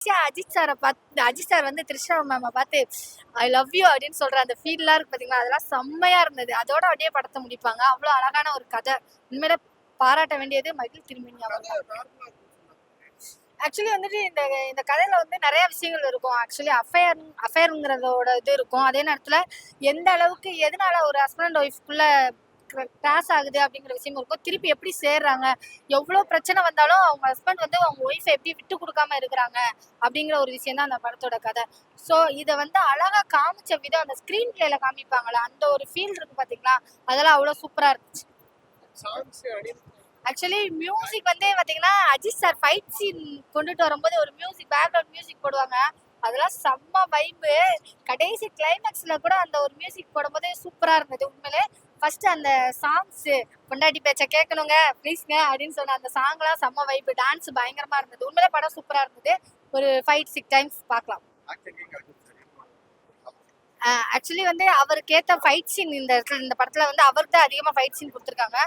அஜித் சாரை பார்த்து அஜித் சார் வந்து த்ரிஷா மேமை பார்த்து ஐ லவ் யூ அப்படின்னு சொல்ற அந்த ஃபீல்லாம் இருக்கு பாத்தீங்களா, அதெல்லாம் செம்மையா இருந்தது. அதோட அப்படியே படத்தை முடிப்பாங்க. அவ்வளவு அழகான ஒரு கதை. உண்மையில பாராட்ட வேண்டியது மகிழ் திருமணி அவங்க. ஆக்சுவலி வந்துட்டு இந்த இந்த கதையில வந்து நிறைய விஷயங்கள் இருக்கும். ஆக்சுவலி அஃபேருங்கிறதோட இது இருக்கும். அதே நேரத்துல எந்த அளவுக்கு எதனால ஒரு ஹஸ்பண்ட் அண்ட் ஒய்ஃப்குள்ள கிராஸ் ஆகுது அப்படிங்கிற விஷயம் இருக்கும். திருப்பி எப்படி சேர்றாங்க, எவ்வளவு பிரச்சனை வந்தாலும் அவங்க ஹஸ்பண்ட் வந்து அவங்க ஒய்ஃபை எப்படி விட்டு கொடுக்காம இருக்கிறாங்க அப்படிங்கிற ஒரு விஷயம் தான் அந்த படத்தோட கதை. ஸோ இதை வந்து அழகா காமிச்ச விதம், அந்த ஸ்கிரீன் பிளேல காமிப்பாங்களா அந்த ஒரு ஃபீல் இருக்கு பாத்தீங்களா, அதெல்லாம் அவ்வளவு சூப்பரா இருந்துச்சு. ஆக்சுவலி மியூசிக் வந்து பாத்தீங்கன்னா அஜித் சார் ஃபைட் சீன் கொண்டுட்டு வரும்போது ஒரு மியூசிக், பேக்ரவுண்ட் மியூசிக் போடுவாங்க. அதெல்லாம் செம்ம வைப்பு. கடைசி கிளைமேக்ஸ்ல கூட அந்த ஒரு மியூசிக் போடும்போது சூப்பரா இருந்தது. உண்மையிலே ஃபர்ஸ்ட் அந்த சாங்ஸ், பொண்டாட்டி பேச்ச கேட்கணுங்க ப்ளீஸ்ங்க அப்படின்னு சொன்ன அந்த சாங்லாம் செம்ம வைப்பு. டான்ஸ் பயங்கரமா இருந்தது. உண்மையிலே படம் சூப்பரா இருந்தது. ஒரு 5-6 டைம்ஸ் பார்க்கலாம். ஆக்சுவலி வந்து அவருக்கு ஏற்ற ஃபைட் சீன் இந்த படத்துல வந்து அவருக்கு தான் அதிகமாக ஃபைட் சீன் கொடுத்துருக்காங்க.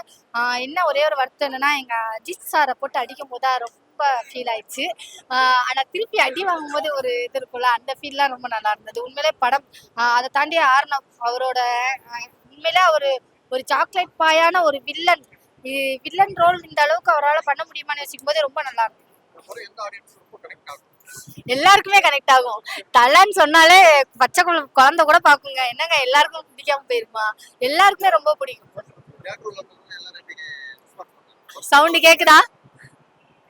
என்ன ஒரே ஒரு வருத்தம் என்னன்னா, எங்க அஜித் சாரை போட்டு அடிக்கும் போது ரொம்ப ஃபீல் ஆயிடுச்சு. ஆனால் திருப்பி அடி வாங்கும்போது ஒரு இது இருக்கும்ல, அந்த ஃபீல்லாம் ரொம்ப நல்லா இருந்தது. உண்மையிலே படம் அதை தாண்டி ஆர்னவ் அவரோட உண்மையிலே ஒரு சாக்லேட் பாயான ஒரு வில்லன், வில்லன் ரோல் இந்த அளவுக்கு அவரால் பண்ண முடியுமான்னு யோசிக்கும் போது ரொம்ப நல்லா இருக்கும். எல்லாருக்குமே கனெக்ட் ஆகும். தலைன்னு சொன்னாலே பச்சை குழந்தை கூட பாக்குங்க. என்னங்க எல்லாருக்கும் பிடிக்காம போயிருமா? எல்லாருக்குமே ரொம்ப பிடிக்கும். சவுண்ட் கேக்குதா?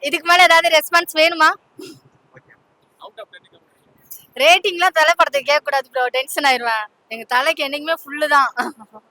இதுக்கு மேல ஏதாவது ரெஸ்பான்ஸ் வேணுமா? ரேட்டிங்லாம் தலை படத்துக்கு கேட்க கூடாது ப்ரோ, டென்ஷன் ஆயிருவேன். எங்க தலைக்கு என்னைக்குமே ஃபுல்லு தான்.